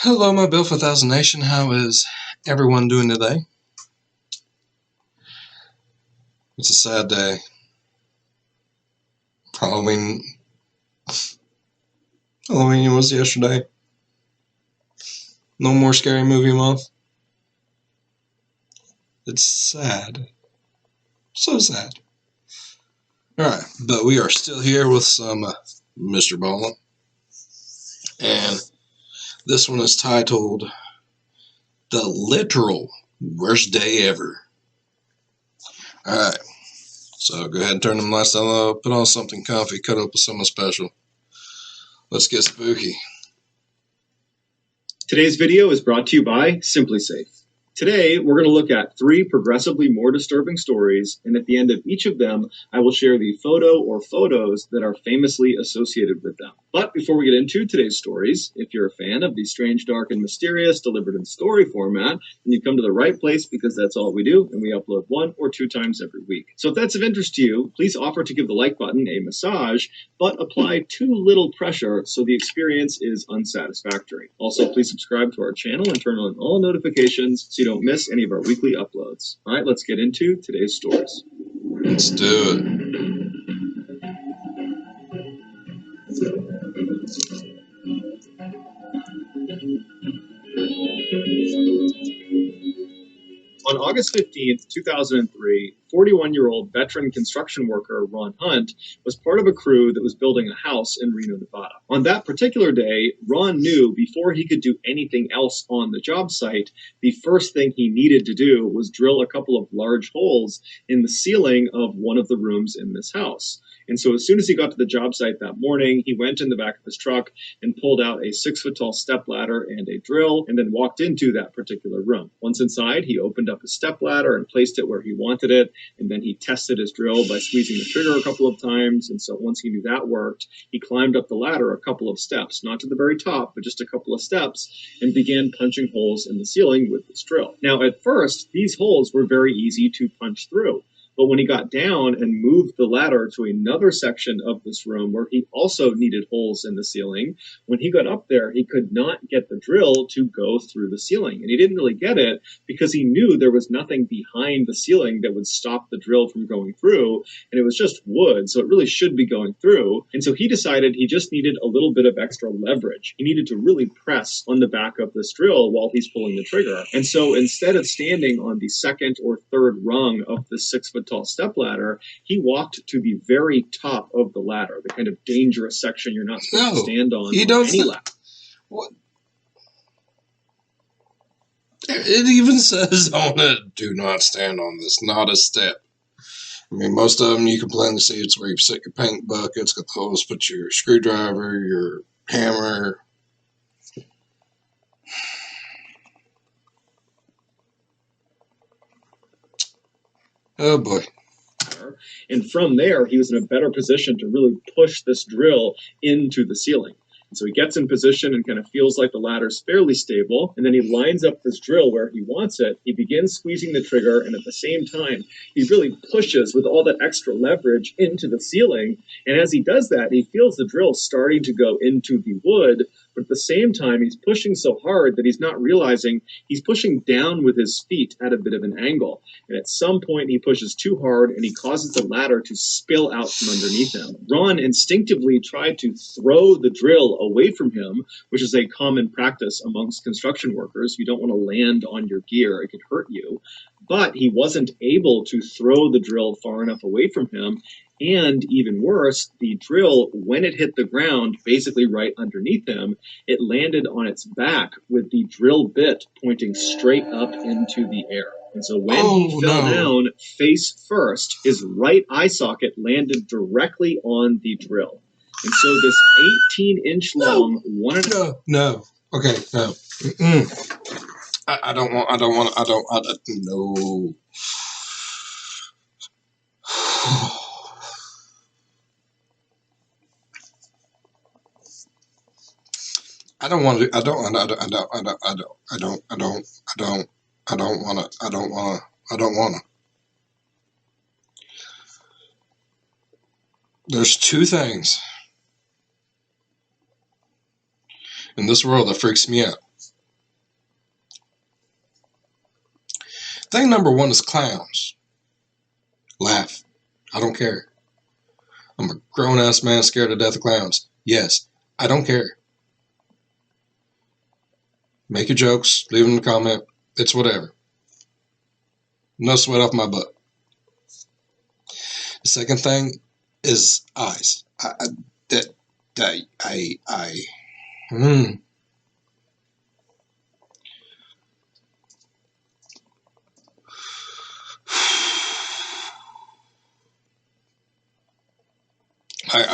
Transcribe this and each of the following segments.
Hello, my Bill 4000 Nation. How is everyone doing today? It's a sad day. Halloween was yesterday. No more Scary Movie Month. It's sad. So sad. Alright, but we are still here with some Mr. Ballin. And this one is titled The Literal Worst Day Ever. Alright, so go ahead and turn them lights down low, put on something comfy, cut up with someone special. Let's get spooky. Today's video is brought to you by SimpliSafe. Today, we're going to look at 3 progressively more disturbing stories, and at the end of each of them, I will share the photo or photos that are famously associated with them. But before we get into today's stories, if you're a fan of the strange, dark, and mysterious delivered in story format, then you've come to the right place because that's all we do, and we upload 1 or 2 times every week. So if that's of interest to you, please offer to give the like button a massage, but apply too little pressure so the experience is unsatisfactory. Also, please subscribe to our channel and turn on all notifications so you don't miss any of our weekly uploads. All right, let's get into today's stories. Let's do it. On August 15th, 2003, 41-year-old veteran construction worker Ron Hunt was part of a crew that was building a house in Reno, Nevada. On that particular day, Ron knew before he could do anything else on the job site, the first thing he needed to do was drill a couple of large holes in the ceiling of one of the rooms in this house. And so as soon as he got to the job site that morning, he went in the back of his truck and pulled out a 6-foot-tall stepladder and a drill, and then walked into that particular room. Once inside, he opened up his stepladder and placed it where he wanted it, and then he tested his drill by squeezing the trigger a couple of times. And so once he knew that worked, he climbed up the ladder a couple of steps, not to the very top, but just a couple of steps, and began punching holes in the ceiling with his drill. Now, at first, these holes were very easy to punch through. But when he got down and moved the ladder to another section of this room where he also needed holes in the ceiling, when he got up there, he could not get the drill to go through the ceiling. And he didn't really get it because he knew there was nothing behind the ceiling that would stop the drill from going through. And it was just wood, so it really should be going through. And so he decided he just needed a little bit of extra leverage. He needed to really press on the back of this drill while he's pulling the trigger. And so instead of standing on the second or third rung of the 6-foot-tall stepladder, he walked to the very top of the ladder, the kind of dangerous section you're not supposed to stand on any ladder. What? It even says on it, do not stand on this, not a step. I mean, most of them you can plainly see it's where you sit your paint buckets, got the holes, put your screwdriver, your hammer. Oh boy. And from there, he was in a better position to really push this drill into the ceiling. And so he gets in position and kind of feels like the ladder's fairly stable. And then he lines up this drill where he wants it. He begins squeezing the trigger. And at the same time, he really pushes with all that extra leverage into the ceiling. And as he does that, he feels the drill starting to go into the wood. But at the same time, he's pushing so hard that he's not realizing he's pushing down with his feet at a bit of an angle. And at some point, he pushes too hard and he causes the ladder to spill out from underneath him. Ron instinctively tried to throw the drill away from him, which is a common practice amongst construction workers. You don't want to land on your gear, it could hurt you. But he wasn't able to throw the drill far enough away from him. And even worse, the drill, when it hit the ground, basically right underneath him, it landed on its back with the drill bit pointing straight up into the air. And so when he fell down face first, his right eye socket landed directly on the drill. And so this 18-inch long, No. Okay, no. I don't want. I don't want. I don't. No. I don't want to. I don't. I don't. I don't. I don't. I don't. I don't. I don't. I don't. I don't want to. I don't want to. I don't want to. There's two things in this world that freaks me out. Thing number one is clowns. Laugh. I don't care. I'm a grown-ass man scared to death of clowns. Yes, I don't care. Make your jokes. Leave them in the comment. It's whatever. No sweat off my butt. The second thing is eyes. I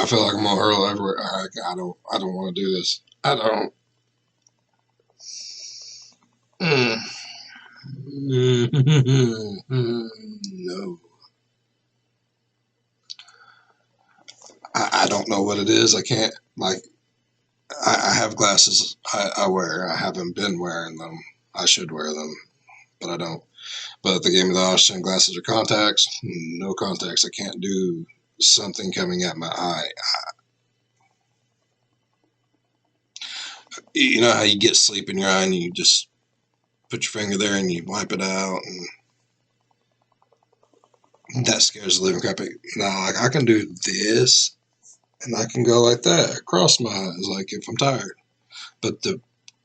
feel like I'm gonna hurl everywhere. I don't want to do this. I don't. No. I don't know what it is. I can't, like, I have glasses I wear. I haven't been wearing them. I should wear them, but I don't. But if they gave me the option, glasses or contacts, no contacts. I can't do something coming at my eye. You know how you get sleep in your eye and you just put your finger there and you wipe it out, and that scares the living crap out of you. Now, I can do this, and I can go like that across my eyes, like if I'm tired. But to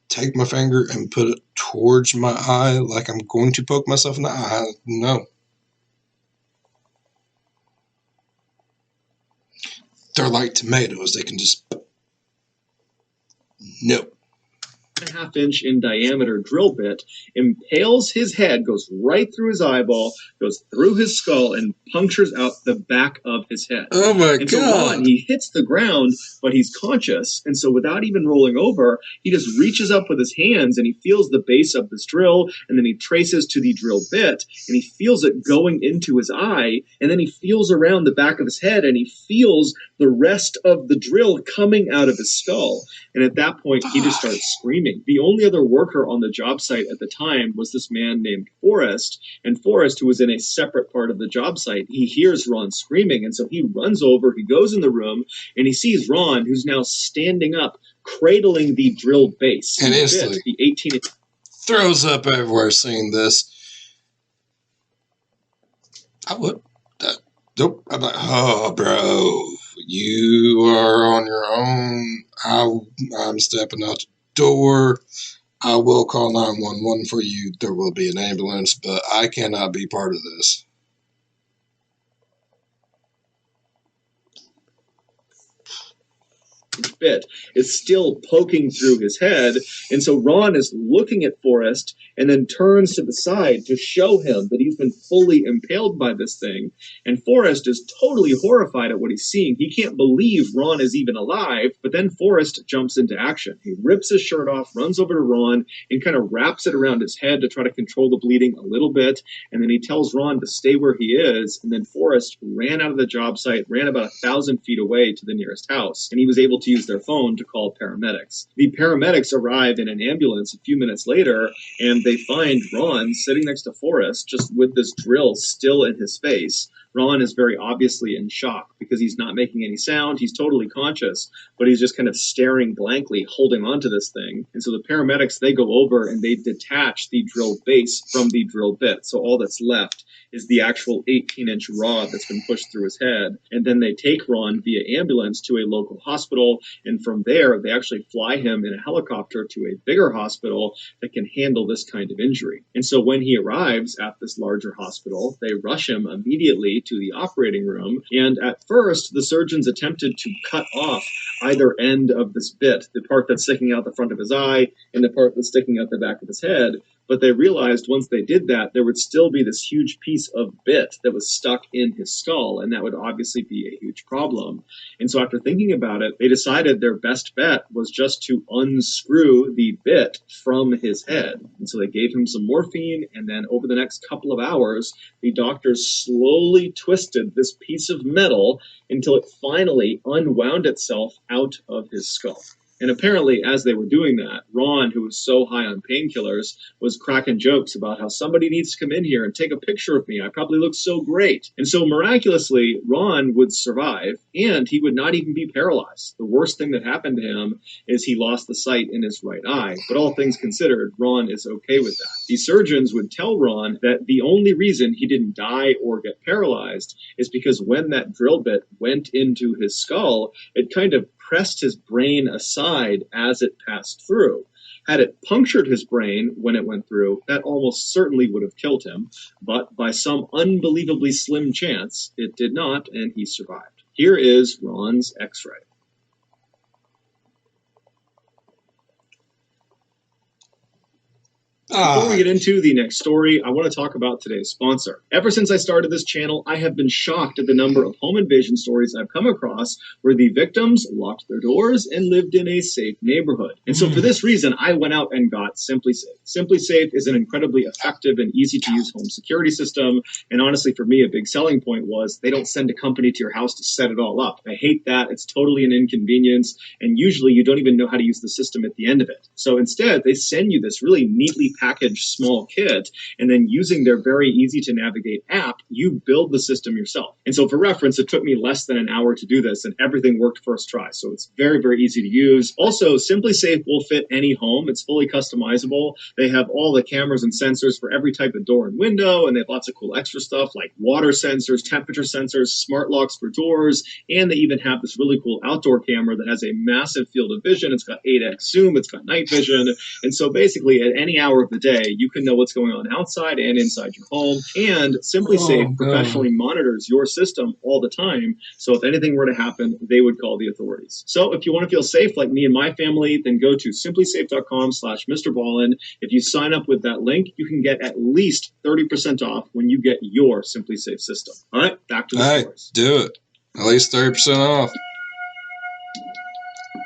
take my finger and put it towards my eye, like I'm going to poke myself in the eye, no. They're like tomatoes. They can just, no. 1/2 inch in diameter drill bit impales his head, goes right through his eyeball, goes through his skull, and punctures out the back of his head. Oh my And so God. Ron, he hits the ground, but he's conscious, and so without even rolling over, he just reaches up with his hands and he feels the base of this drill, and then he traces to the drill bit, and he feels it going into his eye, and then he feels around the back of his head, and he feels the rest of the drill coming out of his skull. And at that point, he just starts screaming. The only other worker on the job site at the time was this man named Forrest. And Forrest, who was in a separate part of the job site, he hears Ron screaming. And so he runs over, he goes in the room, and he sees Ron, who's now standing up, cradling the drill base. And instantly, the 18 throws up everywhere seeing this. I would. Nope. I'm like, oh, bro, you are on your own. I'm stepping out the door. I will call 911 for you. There will be an ambulance, but I cannot be part of this. bit is still poking through his head. And so Ron is looking at Forrest and then turns to the side to show him that he's been fully impaled by this thing. And Forrest is totally horrified at what he's seeing. He can't believe Ron is even alive. But then Forrest jumps into action. He rips his shirt off, runs over to Ron, and kind of wraps it around his head to try to control the bleeding a little bit. And then he tells Ron to stay where he is. And then Forrest ran out of the job site, ran about 1,000 feet away to the nearest house. And he was able to use their phone to call paramedics. The paramedics arrive in an ambulance a few minutes later, and they find Ron sitting next to Forrest, just with this drill still in his face. Ron is very obviously in shock because he's not making any sound. He's totally conscious, but he's just kind of staring blankly, holding onto this thing. And so the paramedics, they go over and they detach the drill base from the drill bit. So all that's left is the actual 18-inch rod that's been pushed through his head. And then they take Ron via ambulance to a local hospital. And from there, they actually fly him in a helicopter to a bigger hospital that can handle this kind of injury. And so when he arrives at this larger hospital, they rush him immediately to the operating room. And at first, the surgeons attempted to cut off either end of this bit, the part that's sticking out the front of his eye and the part that's sticking out the back of his head. But they realized once they did that, there would still be this huge piece of bit that was stuck in his skull, and that would obviously be a huge problem. And so after thinking about it, they decided their best bet was just to unscrew the bit from his head. And so they gave him some morphine, and then over the next couple of hours, the doctors slowly twisted this piece of metal until it finally unwound itself out of his skull. And apparently, as they were doing that, Ron, who was so high on painkillers, was cracking jokes about how somebody needs to come in here and take a picture of me. I probably look so great. And so miraculously, Ron would survive, and he would not even be paralyzed. The worst thing that happened to him is he lost the sight in his right eye. But all things considered, Ron is okay with that. The surgeons would tell Ron that the only reason he didn't die or get paralyzed is because when that drill bit went into his skull, it kind of pressed his brain aside as it passed through. Had it punctured his brain when it went through, that almost certainly would have killed him, but by some unbelievably slim chance, it did not, and he survived. Here is Ron's X-ray. Before we get into the next story, I want to talk about today's sponsor. Ever since I started this channel, I have been shocked at the number of home invasion stories I've come across where the victims locked their doors and lived in a safe neighborhood. And so for this reason, I went out and got SimpliSafe. SimpliSafe is an incredibly effective and easy-to-use home security system. And honestly, for me, a big selling point was they don't send a company to your house to set it all up. I hate that. It's totally an inconvenience. And usually you don't even know how to use the system at the end of it. So instead, they send you this really neatly packaged small kit, and then using their very easy to navigate app, you build the system yourself. And so for reference, it took me less than an hour to do this, and everything worked first try. So it's very, very easy to use. Also, SimpliSafe will fit any home. It's fully customizable. They have all the cameras and sensors for every type of door and window, and they have lots of cool extra stuff like water sensors, temperature sensors, smart locks for doors, and they even have this really cool outdoor camera that has a massive field of vision. It's got 8x zoom, it's got night vision, and so basically at any hour of the day, you can know what's going on outside and inside your home. And SimpliSafe professionally monitors your system all the time. So if anything were to happen, they would call the authorities. So if you want to feel safe like me and my family, then go to simplysafe.com/MrBallen. If you sign up with that link, you can get at least 30% off when you get your SimpliSafe system. All right, back to the stories. Do it. At least 30% off.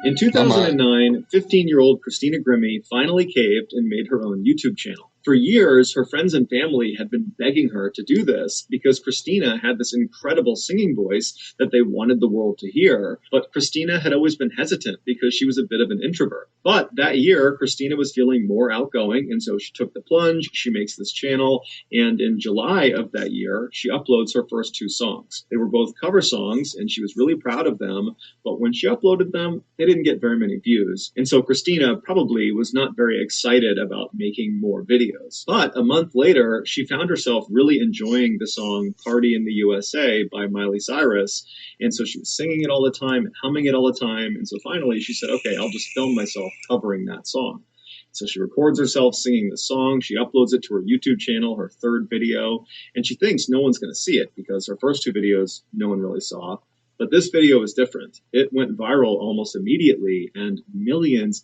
In 2009, 15-year-old Christina Grimmie finally caved and made her own YouTube channel. For years, her friends and family had been begging her to do this because Christina had this incredible singing voice that they wanted the world to hear. But Christina had always been hesitant because she was a bit of an introvert. But that year, Christina was feeling more outgoing, and so she took the plunge. She makes this channel, and in July of that year, she uploads her first 2 songs. They were both cover songs, and she was really proud of them. But when she uploaded them, they didn't get very many views. And so Christina probably was not very excited about making more videos. But a month later, she found herself really enjoying the song Party in the USA by Miley Cyrus. And so she was singing it all the time and humming it all the time. And so finally she said, okay, I'll just film myself covering that song. So she records herself singing the song. She uploads it to her YouTube channel, her 3rd video. And she thinks no one's going to see it because her first 2 videos, no one really saw. But this video is different. It went viral almost immediately, and millions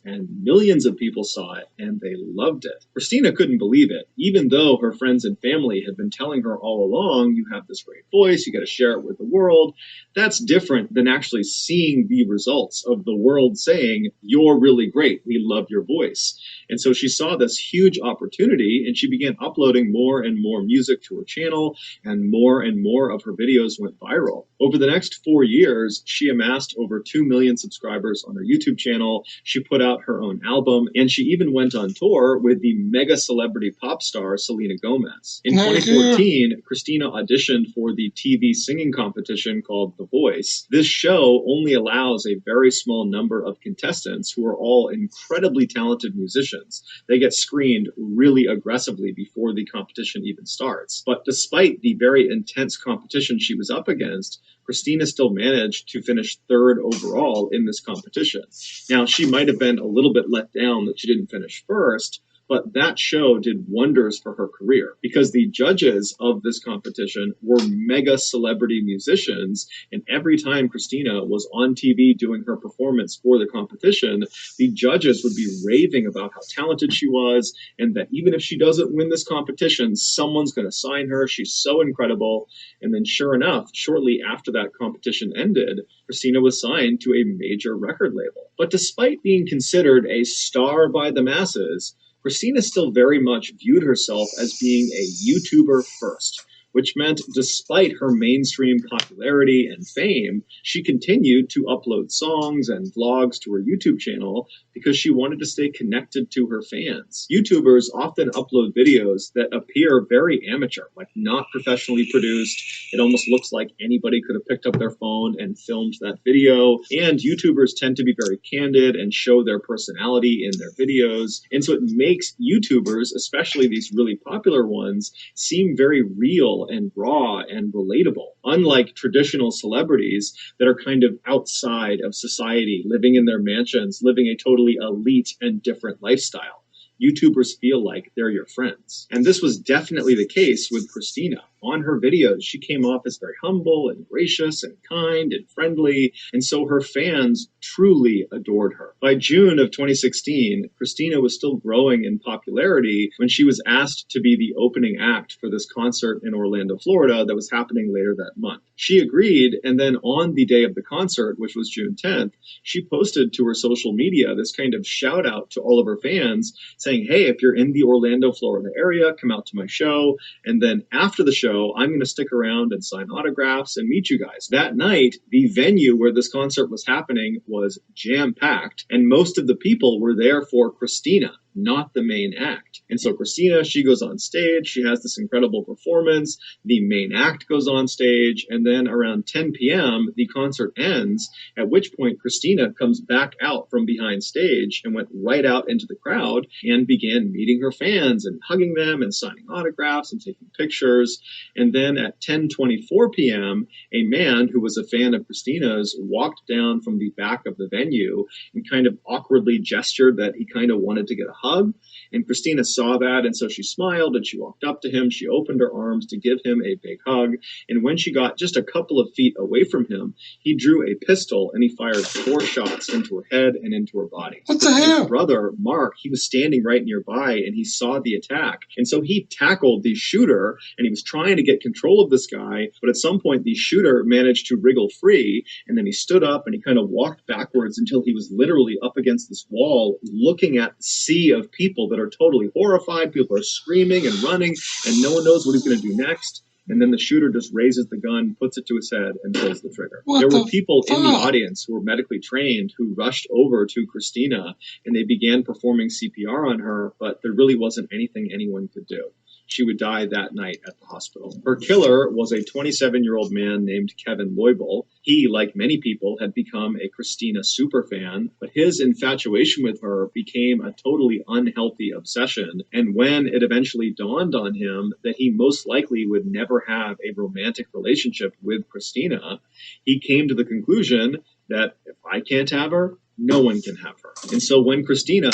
of people saw it, and they loved it. Christina couldn't believe it, even though her friends and family had been telling her all along, you have this great voice, you got to share it with the world. That's different than actually seeing the results of the world saying, you're really great, we love your voice. And so she saw this huge opportunity, and she began uploading more and more music to her channel, and more of her videos went viral. Over the next 4 years, she amassed over 2 million subscribers on her YouTube channel. She put out her own album, and she even went on tour with the mega celebrity pop star Selena Gomez. In 2014, Christina auditioned for the TV singing competition called The Voice. This show only allows a very small number of contestants who are all incredibly talented musicians. They get screened really aggressively before the competition even starts. But despite the very intense competition she was up against, Christina still managed to finish 3rd overall in this competition. Now, she might have been a little bit let down that she didn't finish first, But that show did wonders for her career because the judges of this competition were mega celebrity musicians. And every time Christina was on TV doing her performance for the competition, the judges would be raving about how talented she was, and that even if she doesn't win this competition, someone's going to sign her. She's so incredible. And then, sure enough, shortly after that competition ended, Christina was signed to a major record label. But despite being considered a star by the masses, Christina still very much viewed herself as being a YouTuber first, which meant despite her mainstream popularity and fame, she continued to upload songs and vlogs to her YouTube channel because she wanted to stay connected to her fans. YouTubers often upload videos that appear very amateur, like not professionally produced. It almost looks like anybody could have picked up their phone and filmed that video. And YouTubers tend to be very candid and show their personality in their videos. And so it makes YouTubers, especially these really popular ones, seem very real and raw and relatable, unlike traditional celebrities that are kind of outside of society, living in their mansions, living a totally elite and different lifestyle. YouTubers feel like they're your friends. And this was definitely the case with Christina. On her videos, she came off as very humble and gracious and kind and friendly, and so her fans truly adored her. By June of 2016, Christina was still growing in popularity when she was asked to be the opening act for this concert in Orlando, Florida that was happening later that month. She agreed, and then on the day of the concert, which was June 10th, she posted to her social media this kind of shout out to all of her fans saying, hey, if you're in the Orlando, Florida area, come out to my show. And then after the show, I'm going to stick around and sign autographs and meet you guys. That night, the venue where this concert was happening was jam-packed, and most of the people were there for Christina, not the main act. And so Christina, she goes on stage, she has this incredible performance, the main act goes on stage, and then around 10 p.m., the concert ends, at which point Christina comes back out from behind stage and went right out into the crowd and began meeting her fans and hugging them and signing autographs and taking pictures. And then at 10:24 p.m., a man who was a fan of Christina's walked down from the back of the venue and kind of awkwardly gestured that he kind of wanted to get a hug. And Christina saw that, and so she smiled and she walked up to him. She opened her arms to give him a big hug. And when she got just a couple of feet away from him, he drew a pistol and he fired 4 shots into her head and into her body. What the hell? His brother, Mark, he was standing right nearby and he saw the attack. And so he tackled the shooter and he was trying to get control of this guy. But at some point, the shooter managed to wriggle free. And then he stood up and he kind of walked backwards until he was literally up against this wall, looking at the sea of people that are totally horrified. People are screaming and running, and no one knows what he's going to do next. And then the shooter just raises the gun, puts it to his head, and pulls the trigger. There were people in the audience who were medically trained who rushed over to Christina, and they began performing CPR on her, but there really wasn't anything anyone could do. She would die that night at the hospital. Her killer was a 27-year-old man named Kevin Loibel. He, like many people, had become a Christina superfan, but his infatuation with her became a totally unhealthy obsession. And when it eventually dawned on him that he most likely would never have a romantic relationship with Christina, he came to the conclusion that if I can't have her, no one can have her. And so when Christina...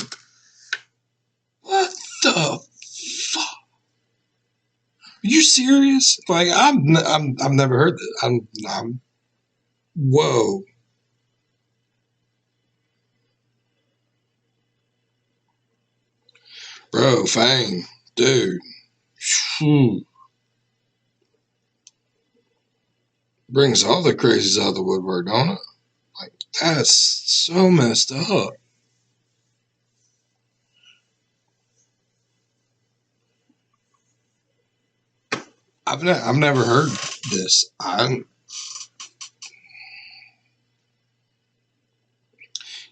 What the fuck? Are you serious? Like I've never heard that. I'm whoa. Bro, Fang, dude. Brings all the crazies out of the woodwork, don't it? Like that's so messed up. I've never heard this.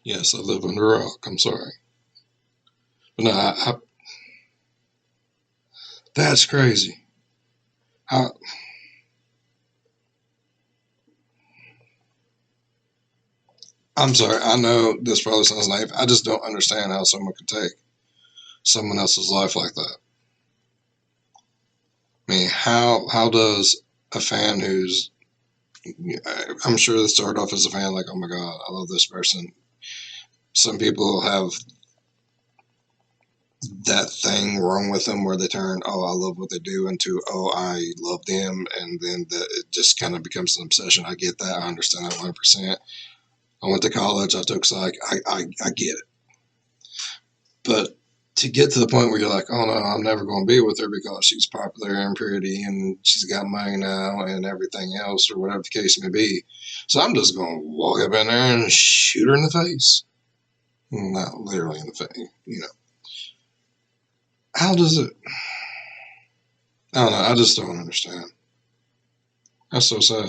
Yes, I live under a rock. I'm sorry, but no, that's crazy. I'm sorry. I know this probably sounds naive. I just don't understand how someone could take someone else's life like that. I mean, how does a fan who's, I'm sure they started off as a fan like, oh my God, I love this person. Some people have that thing wrong with them where they turn, oh, I love what they do, into, oh, I love them, and then it just kind of becomes an obsession. I get that. I understand that 100%. I went to college. I took psych. I get it. But to get to the point where you're like, oh, no, I'm never going to be with her because she's popular and pretty and she's got money now and everything else, or whatever the case may be. So I'm just going to walk up in there and shoot her in the face. Not literally in the face, you know. How does it? I don't know. I just don't understand. That's so sad.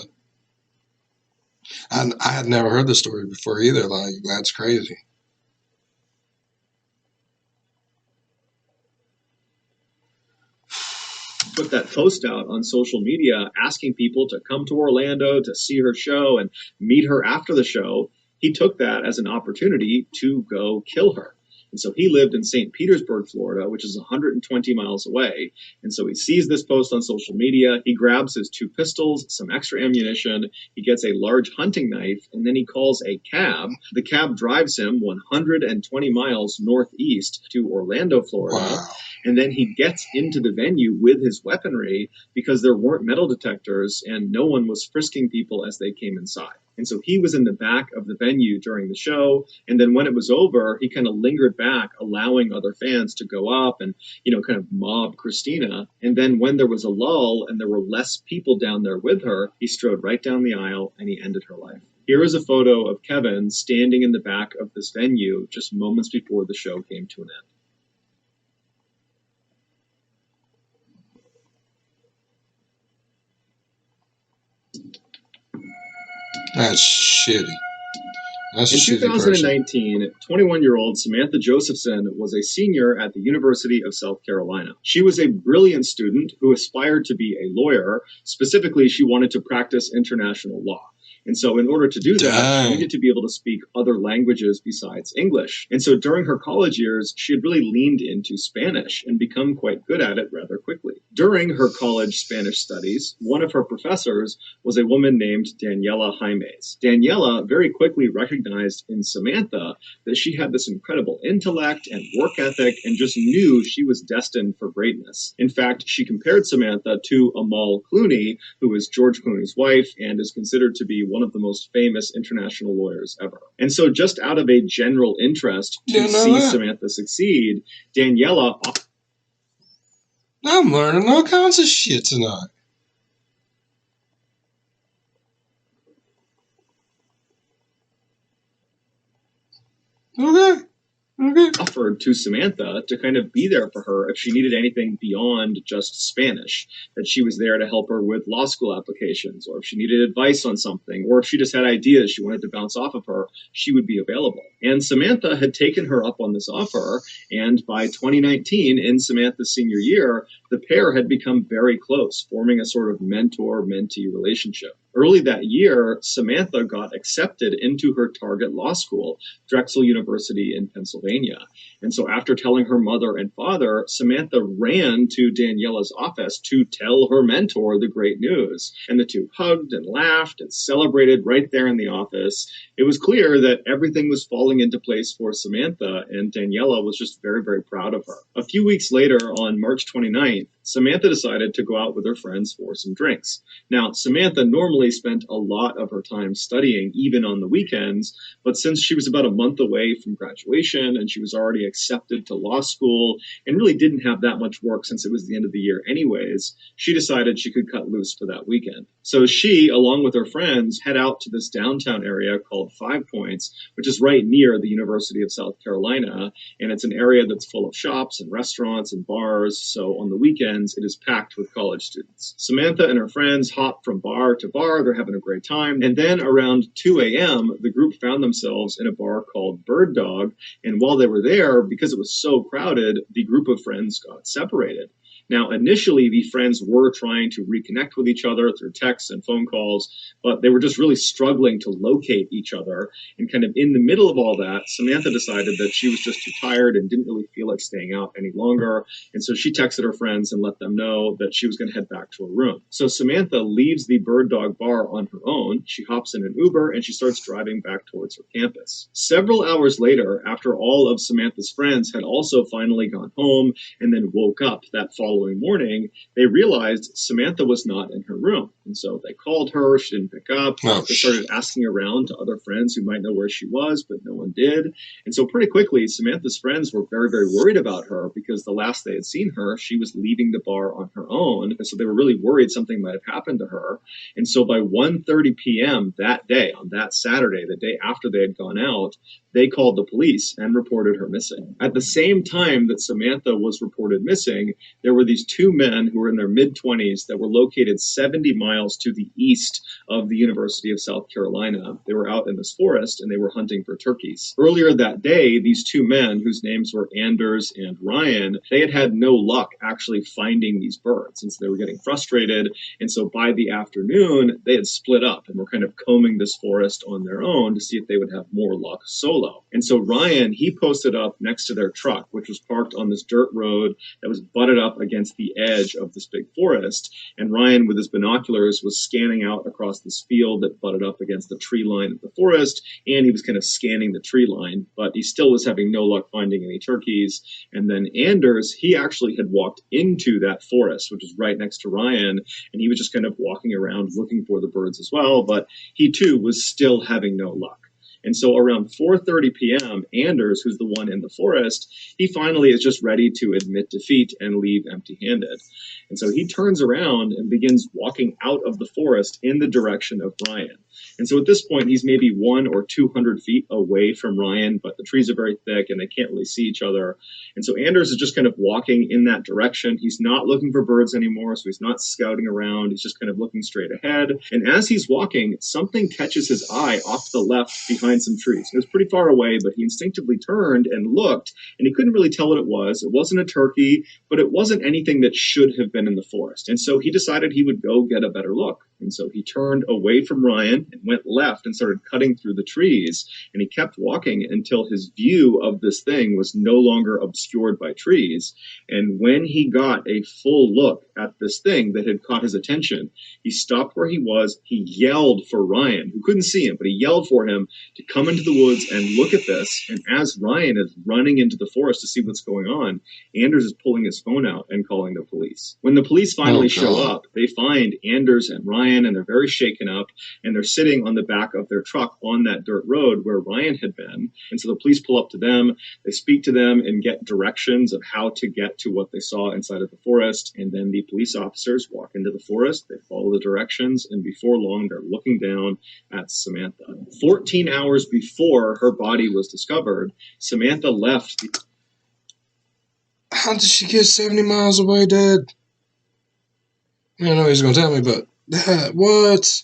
I had never heard the story before either. Like, that's crazy. Put that post out on social media asking people to come to Orlando to see her show and meet her after the show. He took that as an opportunity to go kill her. And so he lived in St. Petersburg, Florida, which is 120 miles away. And so he sees this post on social media. He grabs his 2 pistols, some extra ammunition. He gets a large hunting knife, and then he calls a cab. The cab drives him 120 miles northeast to Orlando, Florida. Wow. And then he gets into the venue with his weaponry because there weren't metal detectors and no one was frisking people as they came inside. And so he was in the back of the venue during the show. And then when it was over, he kind of lingered back, allowing other fans to go up and, kind of mob Christina. And then when there was a lull and there were less people down there with her, he strode right down the aisle and he ended her life. Here is a photo of Kevin standing in the back of this venue just moments before the show came to an end. That's shitty. That's a In shitty person. 2019, 21-year-old Samantha Josephson was a senior at the University of South Carolina. She was a brilliant student who aspired to be a lawyer. Specifically, she wanted to practice international law. And so in order to do that, she needed to be able to speak other languages besides English. And so during her college years, she had really leaned into Spanish and become quite good at it rather quickly. During her college Spanish studies, one of her professors was a woman named Daniela Jaimes. Daniela very quickly recognized in Samantha that she had this incredible intellect and work ethic and just knew she was destined for greatness. In fact, she compared Samantha to Amal Clooney, who is George Clooney's wife and is considered to be one of the most famous international lawyers ever. And so just out of a general interest to see Samantha succeed, Daniela... I'm learning all kinds of shit tonight. Okay. Offered to Samantha to kind of be there for her if she needed anything beyond just Spanish, that she was there to help her with law school applications, or if she needed advice on something, or if she just had ideas she wanted to bounce off of her, she would be available. And Samantha had taken her up on this offer, and by 2019, in Samantha's senior year, the pair had become very close, forming a sort of mentor-mentee relationship. Early that year, Samantha got accepted into her target law school, Drexel University in Pennsylvania. And so after telling her mother and father, Samantha ran to Daniela's office to tell her mentor the great news. And the two hugged and laughed and celebrated right there in the office. It was clear that everything was falling into place for Samantha, and Daniela was just very, very proud of her. A few weeks later, on March 29th, Samantha decided to go out with her friends for some drinks. Now, Samantha normally spent a lot of her time studying, even on the weekends, but since she was about a month away from graduation and she was already accepted to law school and really didn't have that much work since it was the end of the year anyways, she decided she could cut loose for that weekend. So she, along with her friends, head out to this downtown area called 5 Points, which is right near the University of South Carolina, and it's an area that's full of shops and restaurants and bars, so on the weekends, it is packed with college students. Samantha and her friends hop from bar to bar. They're having a great time. And then around 2 a.m., the group found themselves in a bar called Bird Dog. And while they were there, because it was so crowded, the group of friends got separated. Now, initially, the friends were trying to reconnect with each other through texts and phone calls, but they were just really struggling to locate each other. And kind of in the middle of all that, Samantha decided that she was just too tired and didn't really feel like staying out any longer. And so she texted her friends and let them know that she was going to head back to her room. So Samantha leaves the Bird Dog Bar on her own. She hops in an Uber and she starts driving back towards her campus. Several hours later, after all of Samantha's friends had also finally gone home and then woke up that following morning, they realized Samantha was not in her room. And so they called her, she didn't pick up. They started asking around to other friends who might know where she was, but no one did. And so pretty quickly, Samantha's friends were very, very worried about her because the last they had seen her, she was leaving the bar on her own. And so they were really worried something might have happened to her. And so by 1:30 p.m. that day, on that Saturday, the day after they had gone out, they called the police and reported her missing. At the same time that Samantha was reported missing, there were these two men who were in their mid-20s that were located 70 miles to the east of the University of South Carolina. They were out in this forest and they were hunting for turkeys. Earlier that day, these two men, whose names were Anders and Ryan, they had had no luck actually finding these birds, and so they were getting frustrated. And so by the afternoon, they had split up and were kind of combing this forest on their own to see if they would have more luck solo. And so Ryan, he posted up next to their truck, which was parked on this dirt road that was butted up against the edge of this big forest. And Ryan, with his binoculars, was scanning out across this field that butted up against the tree line of the forest, and he was kind of scanning the tree line, but he still was having no luck finding any turkeys. And then Anders, he actually had walked into that forest, which is right next to Ryan, and he was just kind of walking around looking for the birds as well, but he too was still having no luck. And so around 4:30 p.m., Anders, who's the one in the forest, he finally is just ready to admit defeat and leave empty-handed. And so he turns around and begins walking out of the forest in the direction of Ryan. And so at this point, he's maybe 100 or 200 feet away from Ryan, but the trees are very thick and they can't really see each other. And so Anders is just kind of walking in that direction. He's not looking for birds anymore, so he's not scouting around. He's just kind of looking straight ahead. And as he's walking, something catches his eye off to the left behind some trees. It was pretty far away, but he instinctively turned and looked, and he couldn't really tell what it was. It wasn't a turkey, but it wasn't anything that should have been in the forest. And so he decided he would go get a better look. And so he turned away from Ryan and went left and started cutting through the trees. And he kept walking until his view of this thing was no longer obscured by trees. And when he got a full look at this thing that had caught his attention, he stopped where he was. He yelled for Ryan, who couldn't see him, but he yelled for him to come into the woods and look at this. And as Ryan is running into the forest to see what's going on, Anders is pulling his phone out and calling the police. When the police finally show up, they find Anders and Ryan, and they're very shaken up, and they're sitting on the back of their truck on that dirt road where Ryan had been. And so the police pull up to them, they speak to them and get directions of how to get to what they saw inside of the forest. And then the police officers walk into the forest, they follow the directions, and before long, they're looking down at Samantha. 14 hours before her body was discovered, Samantha left. How did she get 70 miles away, Dad? I know he's going to tell me, but Dad, what?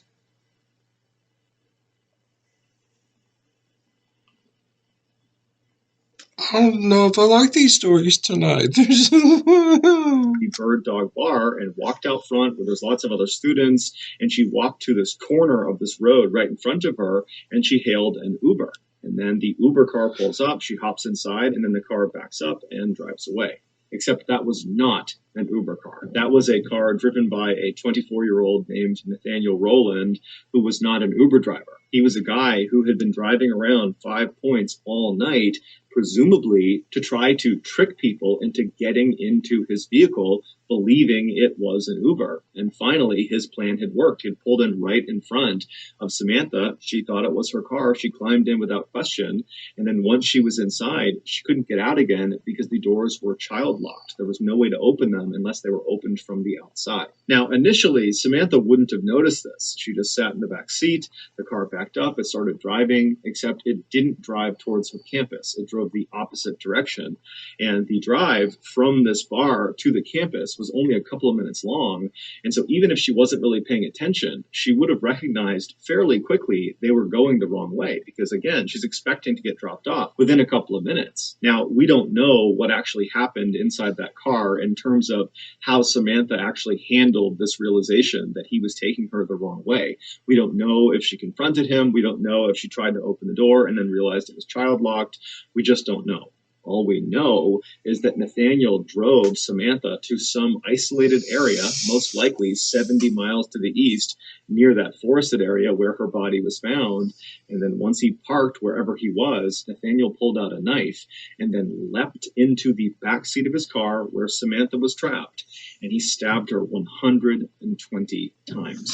I don't know if I like these stories tonight. The Bird Dog Bar and walked out front where there's lots of other students, and she walked to this corner of this road right in front of her, and she hailed an Uber. And then the Uber car pulls up, she hops inside, and then the car backs up and drives away. Except that was not an Uber car. That was a car driven by a 24-year-old named Nathaniel Rowland, who was not an Uber driver. He was a guy who had been driving around 5 Points all night, presumably to try to trick people into getting into his vehicle, believing it was an Uber. And finally, his plan had worked. He had pulled in right in front of Samantha. She thought it was her car. She climbed in without question. And then once she was inside, she couldn't get out again because the doors were child locked. There was no way to open them unless they were opened from the outside. Now, initially, Samantha wouldn't have noticed this. She just sat in the back seat. The car backed up. It started driving, except it didn't drive towards her campus. It drove the opposite direction. And the drive from this bar to the campus was only a couple of minutes long. And so even if she wasn't really paying attention, she would have recognized fairly quickly they were going the wrong way, because again, she's expecting to get dropped off within a couple of minutes. Now, we don't know what actually happened inside that car in terms of how Samantha actually handled this realization that he was taking her the wrong way. We don't know if she confronted him. We don't know if she tried to open the door and then realized it was child locked. We just don't know. All we know is that Nathaniel drove Samantha to some isolated area, most likely 70 miles to the east, near that forested area where her body was found. And then once he parked wherever he was, Nathaniel pulled out a knife and then leapt into the back seat of his car where Samantha was trapped, and he stabbed her 120 times.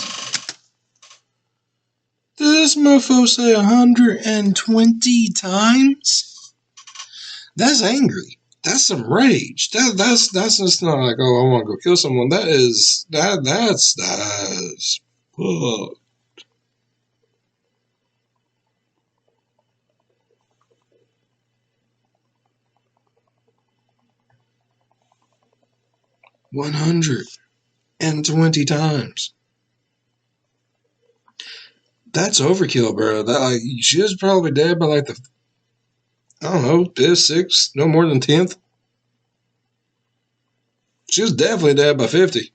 Did this mofo say 120 times? That's angry. That's some rage. That's just not like, oh, I want to go kill someone. That's fuck. 120 times. That's overkill, bro. That, like, she was probably dead by like the, I don't know, 5th, 6th, no more than 10th. She was definitely dead by 50.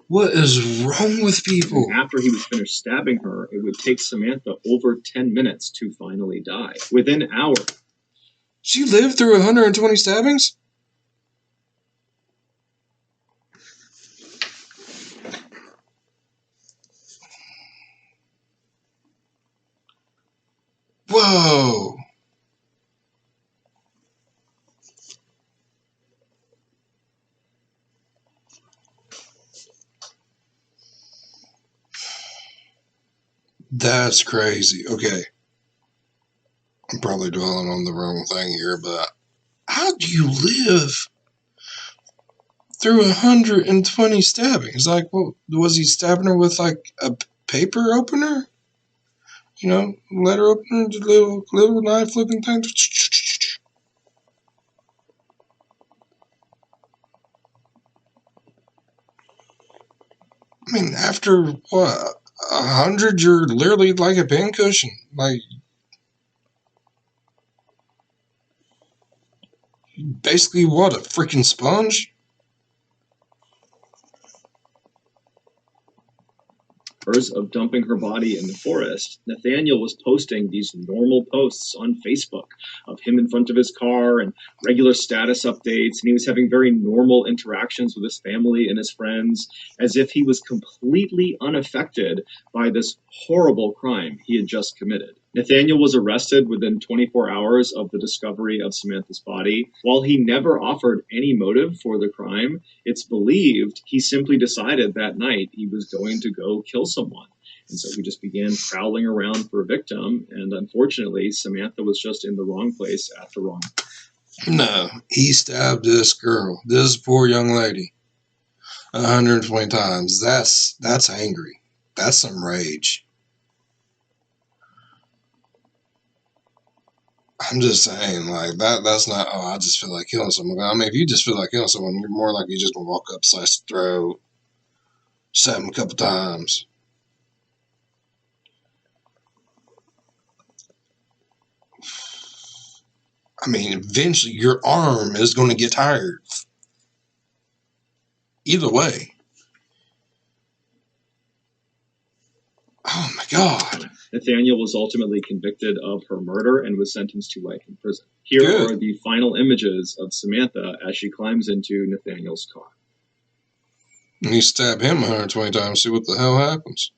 What is wrong with people? And after he was finished stabbing her, it would take Samantha over 10 minutes to finally die. Within hours. She lived through 120 stabbings? Whoa. That's crazy. Okay. I'm probably dwelling on the wrong thing here, but how do you live through 120 stabbings? Like, what was he stabbing her with? Like a paper opener? You know, letter opener, the little knife looking thing. I mean, after what, 100, you're literally like a pincushion. Like, basically, what, a freaking sponge? Of dumping her body in the forest, Nathaniel was posting these normal posts on Facebook of him in front of his car and regular status updates, and he was having very normal interactions with his family and his friends, as if he was completely unaffected by this horrible crime he had just committed. Nathaniel was arrested within 24 hours of the discovery of Samantha's body. While he never offered any motive for the crime, it's believed he simply decided that night he was going to go kill someone. And so he just began prowling around for a victim, and unfortunately, Samantha was just in the wrong place at the wrong time. No, he stabbed this girl, this poor young lady, 120 times. That's angry. That's some rage. I'm just saying, like, that's not, oh, I just feel like killing someone. I mean, if you just feel like killing someone, you're more likely just going to walk up, slice the throat, stab him a couple times. I mean, eventually your arm is going to get tired. Either way. Oh, my God. Nathaniel was ultimately convicted of her murder and was sentenced to life in prison. Here are the final images of Samantha as she climbs into Nathaniel's car. And you stab him 120 times, see what the hell happens.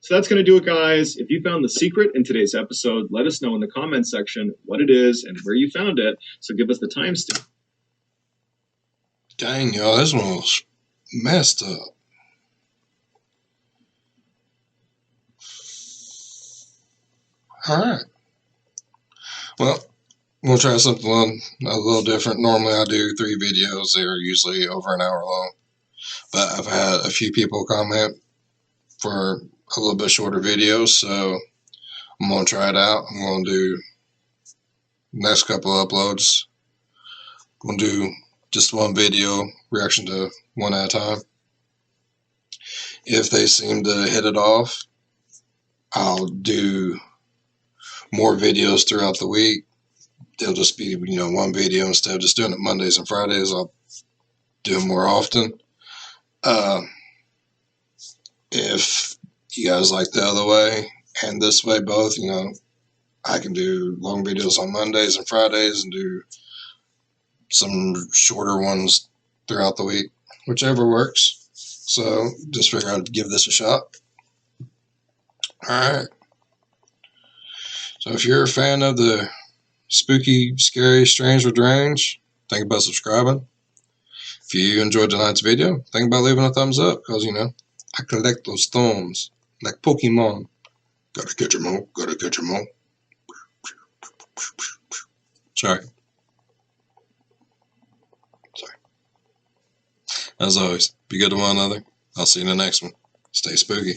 So that's going to do it, guys. If you found the secret in today's episode, let us know in the comments section what it is and where you found it. So give us the timestamp. Dang, y'all, this one was messed up. Alright. Well, we'll try something a little different. Normally I do 3 videos. They're usually over an hour long. But I've had a few people comment for a little bit shorter videos, so I'm going to try it out. I'm going to do next couple uploads. I'm going to do just one video, reaction to one at a time. If they seem to hit it off, I'll do more videos throughout the week. They'll just be, one video instead of just doing it Mondays and Fridays. I'll do them more often. If you guys like the other way and this way both, I can do long videos on Mondays and Fridays and do some shorter ones throughout the week, whichever works. So just figure out to give this a shot. All right. So if you're a fan of the spooky, scary, strange, or deranged, think about subscribing. If you enjoyed tonight's video, think about leaving a thumbs up because, I collect those thumbs like Pokemon. Gotta catch 'em all, gotta catch 'em all. Sorry. As always, be good to one another. I'll see you in the next one. Stay spooky.